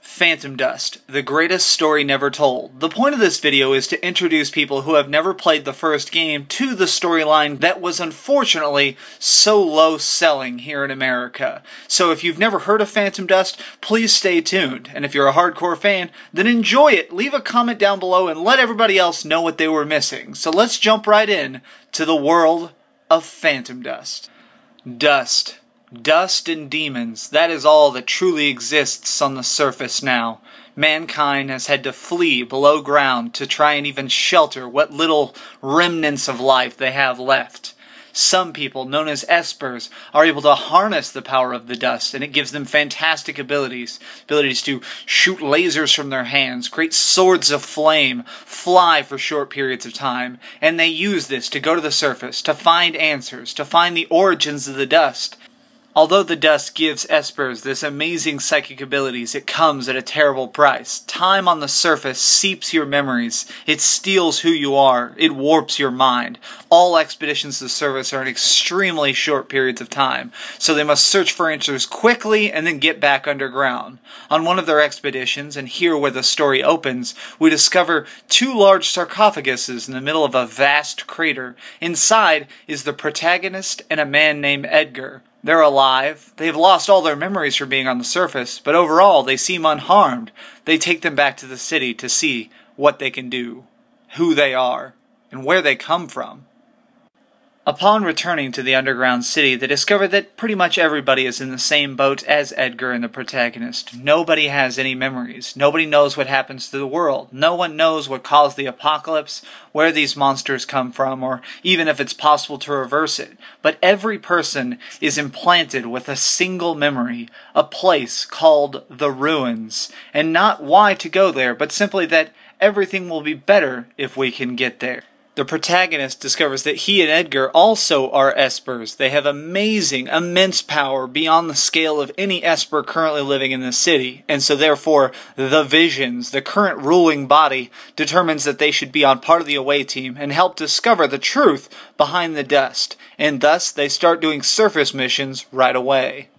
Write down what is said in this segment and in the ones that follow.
Phantom Dust, the greatest story never told. The point of this video is to introduce people who have never played the first game to the storyline that was unfortunately so low selling here in America. So if you've never heard of Phantom Dust, please stay tuned. And if you're a hardcore fan, then enjoy it. Leave a comment down below and let everybody else know what they were missing. So let's jump right in to the world of Phantom Dust. Dust. Dust and demons, that is all that truly exists on the surface now. Mankind has had to flee below ground to try and even shelter what little remnants of life they have left. Some people, known as espers, are able to harness the power of the dust, and it gives them fantastic abilities. Abilities to shoot lasers from their hands, create swords of flame, fly for short periods of time, and they use this to go to the surface, to find answers, to find the origins of the dust. Although the dust gives espers this amazing psychic abilities, it comes at a terrible price. Time on the surface seeps your memories. It steals who you are. It warps your mind. All expeditions to the surface are in extremely short periods of time, so they must search for answers quickly and then get back underground. On one of their expeditions, and here where the story opens, we discover two large sarcophaguses in the middle of a vast crater. Inside is the protagonist and a man named Edgar. They're alive, they've lost all their memories from being on the surface, but overall they seem unharmed. They take them back to the city to see what they can do, who they are, and where they come from. Upon returning to the underground city, they discover that pretty much everybody is in the same boat as Edgar and the protagonist. Nobody has any memories. Nobody knows what happens to the world. No one knows what caused the apocalypse, where these monsters come from, or even if it's possible to reverse it. But every person is implanted with a single memory, a place called the Ruins, and not why to go there, but simply that everything will be better if we can get there. The protagonist discovers that he and Edgar also are espers. They have amazing, immense power beyond the scale of any esper currently living in the city, and so therefore the Visions, the current ruling body, determines that they should be on part of the away team and help discover the truth behind the dust, and thus they start doing surface missions right away.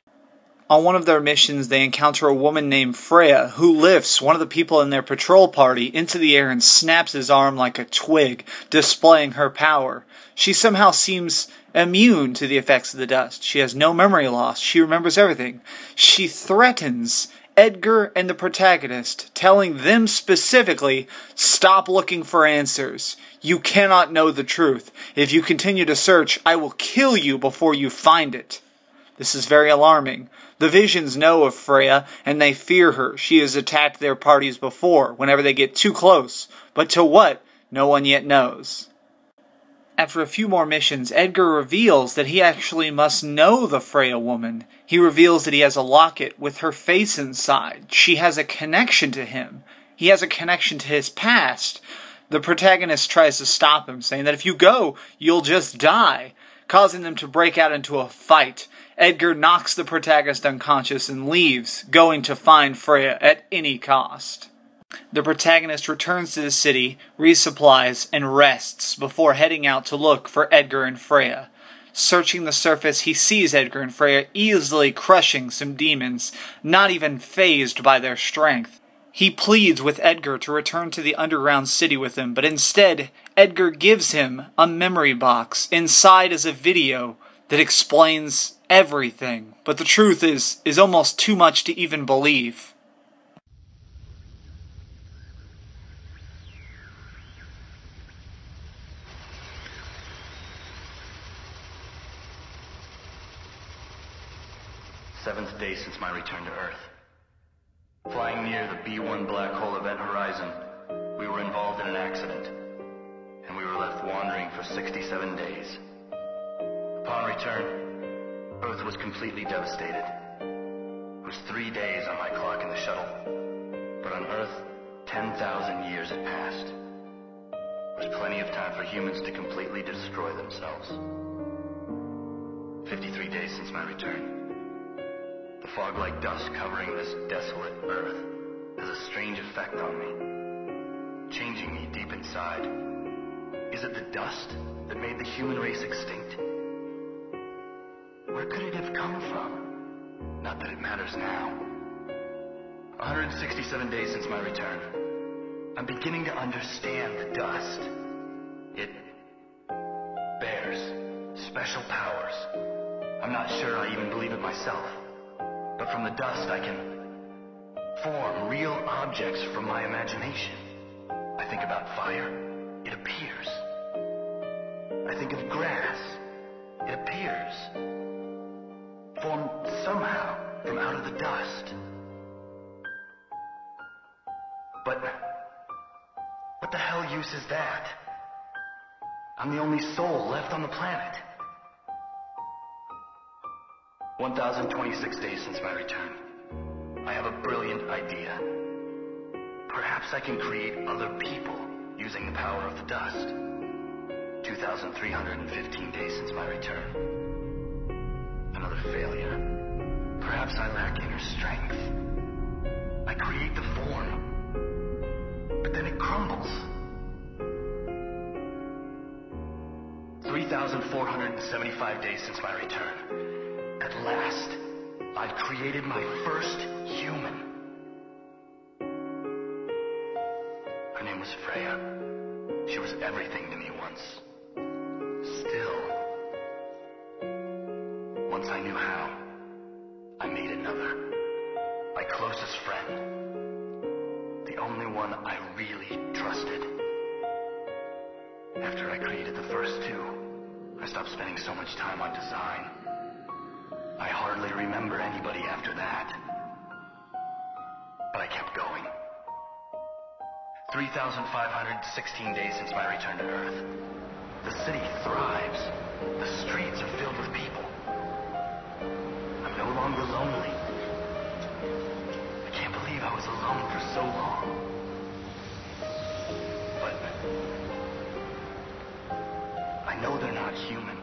On one of their missions, they encounter a woman named Freya, who lifts one of the people in their patrol party into the air and snaps his arm like a twig, displaying her power. She somehow seems immune to the effects of the dust. She has no memory loss. She remembers everything. She threatens Edgar and the protagonist, telling them specifically, "Stop looking for answers. You cannot know the truth. If you continue to search, I will kill you before you find it." This is very alarming. The Visions know of Freya, and they fear her. She has attacked their parties before, whenever they get too close. But to what? No one yet knows. After a few more missions, Edgar reveals that he actually must know the Freya woman. He reveals that he has a locket with her face inside. She has a connection to him. He has a connection to his past. The protagonist tries to stop him, saying that if you go, you'll just die, causing them to break out into a fight. Edgar knocks the protagonist unconscious and leaves, going to find Freya at any cost. The protagonist returns to the city, resupplies, and rests before heading out to look for Edgar and Freya. Searching the surface, he sees Edgar and Freya easily crushing some demons, not even fazed by their strength. He pleads with Edgar to return to the underground city with him, but instead, Edgar gives him a memory box. Inside is a video that explains everything, but the truth is almost too much to even believe. Seventh day since my return to Earth. Flying near the B1 black hole event horizon, we were involved in an accident, and we were left wandering for 67 days. Upon return, Earth was completely devastated. It was 3 days on my clock in the shuttle, but on Earth, 10,000 years had passed. There's plenty of time for humans to completely destroy themselves. 53 days since my return. The fog-like dust covering this desolate Earth has a strange effect on me, changing me deep inside. Is it the dust that made the human race extinct? Where could it have come from? Not that it matters now. 167 days since my return. I'm beginning to understand the dust. It bears special powers. I'm not sure I even believe it myself. But from the dust I can form real objects from my imagination. I think about fire. It appears. I think of grass. It appears. Formed somehow from out of the dust. But what the hell use is that? I'm the only soul left on the planet. 1,026 days since my return. I have a brilliant idea. Perhaps I can create other people using the power of the dust. 2,315 days since my return. Another failure. Perhaps I lack inner strength. I create the form, but then it crumbles. 3,475 days since my return. At last, I've created my first human. Her name was Freya. She was everything to me once. Still, once I knew how, I made another. My closest friend. The only one I really trusted. After I created the first two, I stopped spending so much time on design. I hardly remember anybody after that. But I kept going. 3,516 days since my return to Earth. The city thrives. The streets are filled with people. I'm no longer lonely. I can't believe I was alone for so long. But I know they're not human.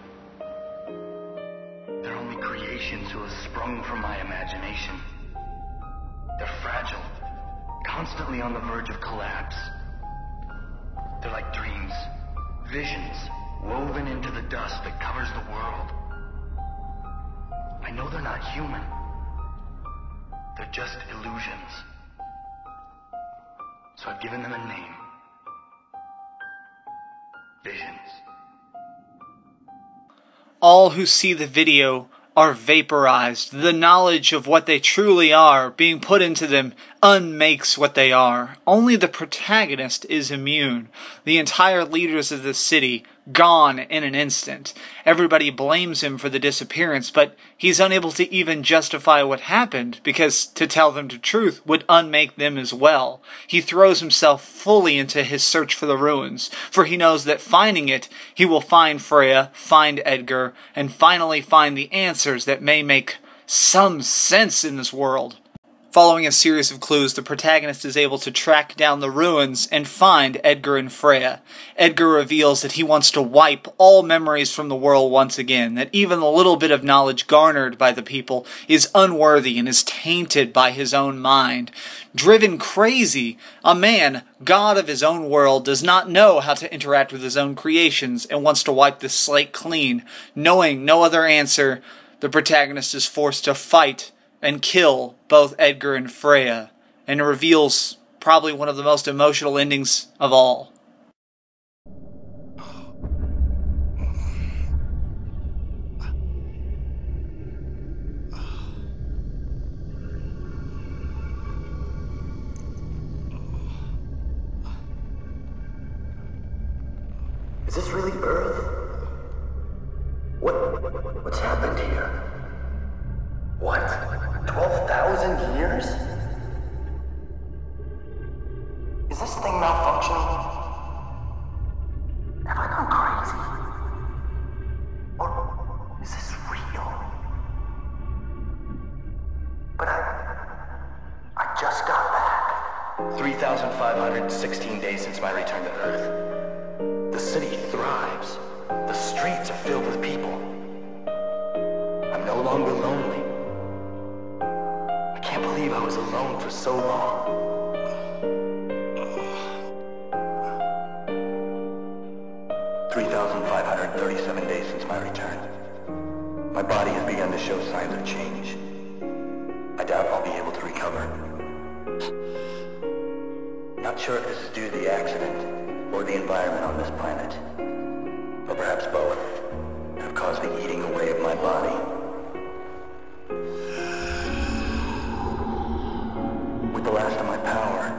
They're only creations who have sprung from my imagination. They're fragile, constantly on the verge of collapse. They're like dreams, visions woven into the dust that covers the world. I know they're not human. They're just illusions. So I've given them a name. Visions. All who see the video are vaporized. The knowledge of what they truly are being put into them unmakes what they are. Only the protagonist is immune. The entire leaders of the city gone in an instant. Everybody blames him for the disappearance, but he's unable to even justify what happened, because to tell them the truth would unmake them as well. He throws himself fully into his search for the ruins, for he knows that finding it, he will find Freya, find Edgar, and finally find the answers that may make some sense in this world. Following a series of clues, the protagonist is able to track down the ruins and find Edgar and Freya. Edgar reveals that he wants to wipe all memories from the world once again, that even the little bit of knowledge garnered by the people is unworthy and is tainted by his own mind. Driven crazy, a man, god of his own world, does not know how to interact with his own creations and wants to wipe the slate clean. Knowing no other answer, the protagonist is forced to fight and kill both Edgar and Freya, and it reveals probably one of the most emotional endings of all. Is this really Earth? What's happened here? What? 12,000 years? Is this thing malfunctioning? Have I gone crazy? Or is this real? But I just got back. 3,516 days since my return to Earth. The city thrives. The streets are filled with people. I'm no longer lonely. I can't believe I was alone for so long. 3,537 days since my return. My body has begun to show signs of change. I doubt I'll be able to recover. Not sure if this is due to the accident or the environment on this planet. Or perhaps both have caused the eating away of my body. With the last of my power,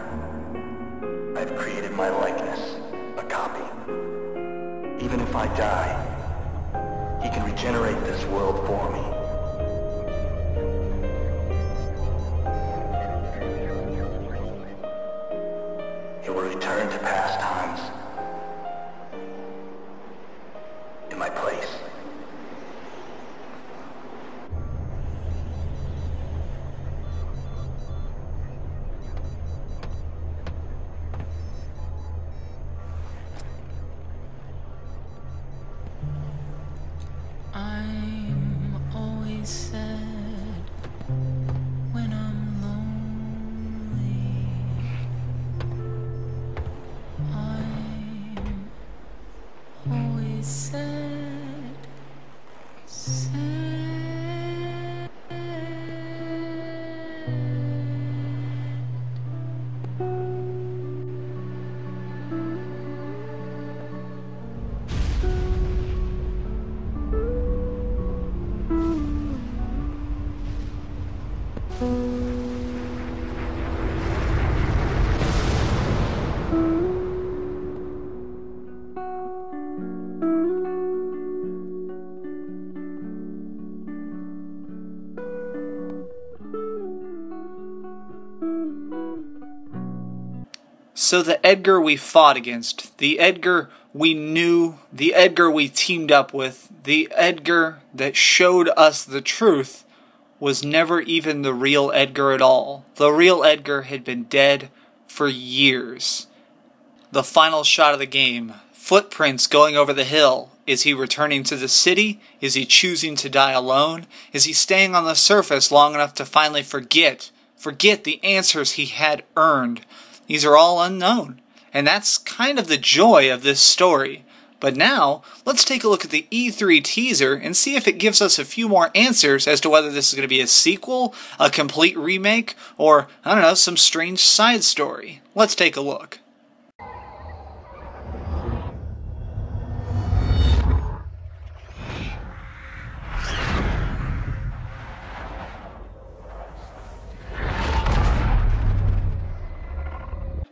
I've created my likeness, a copy. Even if I die, he can regenerate this world for me. He will return to past times in my place. I'm always sad when I'm lonely. I'm always sad, sad. So the Edgar we fought against, the Edgar we knew, the Edgar we teamed up with, the Edgar that showed us the truth, was never even the real Edgar at all. The real Edgar had been dead for years. The final shot of the game, footprints going over the hill. Is he returning to the city? Is he choosing to die alone? Is he staying on the surface long enough to finally forget the answers he had earned? These are all unknown, and that's kind of the joy of this story. But now, let's take a look at the E3 teaser and see if it gives us a few more answers as to whether this is going to be a sequel, a complete remake, or, I don't know, some strange side story. Let's take a look.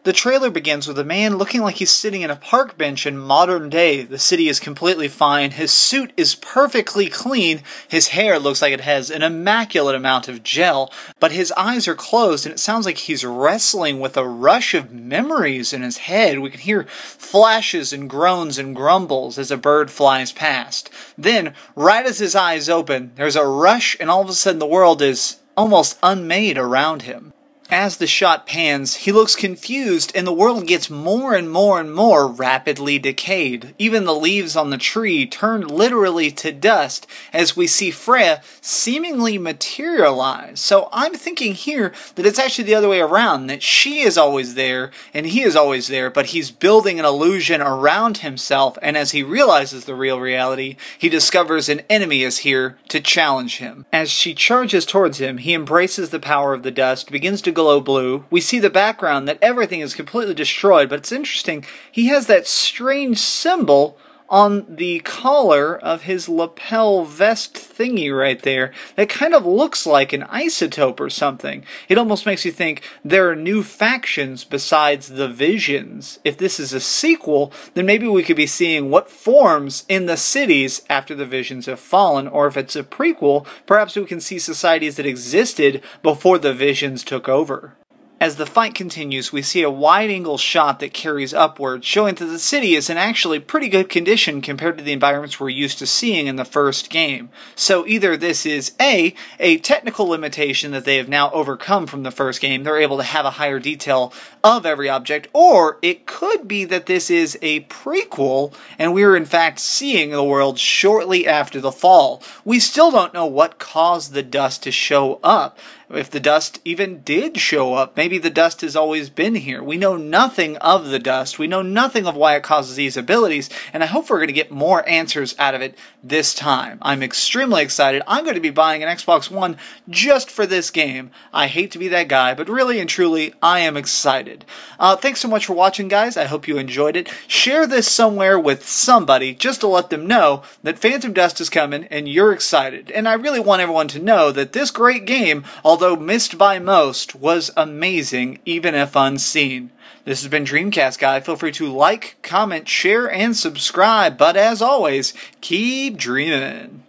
The trailer begins with a man looking like he's sitting in a park bench in modern day. The city is completely fine. His suit is perfectly clean. His hair looks like it has an immaculate amount of gel, but his eyes are closed and it sounds like he's wrestling with a rush of memories in his head. We can hear flashes and groans and grumbles as a bird flies past. Then, right as his eyes open, there's a rush and all of a sudden the world is almost unmade around him. As the shot pans, he looks confused and the world gets more and more and more rapidly decayed. Even the leaves on the tree turn literally to dust as we see Freya seemingly materialize. So I'm thinking here that it's actually the other way around, that she is always there and he is always there, but he's building an illusion around himself, and as he realizes the real reality, he discovers an enemy is here to challenge him. As she charges towards him, he embraces the power of the dust, begins to glow blue. We see the background that everything is completely destroyed, but it's interesting, he has that strange symbol on the collar of his lapel vest thingy right there that kind of looks like an isotope or something. It almost makes you think there are new factions besides the Visions. If this is a sequel, then maybe we could be seeing what forms in the cities after the Visions have fallen, or if it's a prequel, perhaps we can see societies that existed before the Visions took over. As the fight continues, we see a wide-angle shot that carries upward, showing that the city is in actually pretty good condition compared to the environments we're used to seeing in the first game. So either this is a technical limitation that they have now overcome from the first game, they're able to have a higher detail of every object, or it could be that this is a prequel, and we're in fact seeing the world shortly after the fall. We still don't know what caused the dust to show up. if the dust even did show up. Maybe the dust has always been here. We know nothing of the dust. We know nothing of why it causes these abilities, and I hope we're going to get more answers out of it this time. I'm extremely excited. I'm going to be buying an Xbox One just for this game. I hate to be that guy, but really and truly, I am excited. Thanks so much for watching, guys. I hope you enjoyed it. Share this somewhere with somebody just to let them know that Phantom Dust is coming and you're excited. And I really want everyone to know that this great game, although missed by most, was amazing, even if unseen. This has been DreamcastGuy. Feel free to like, comment, share, and subscribe. But as always, keep dreaming.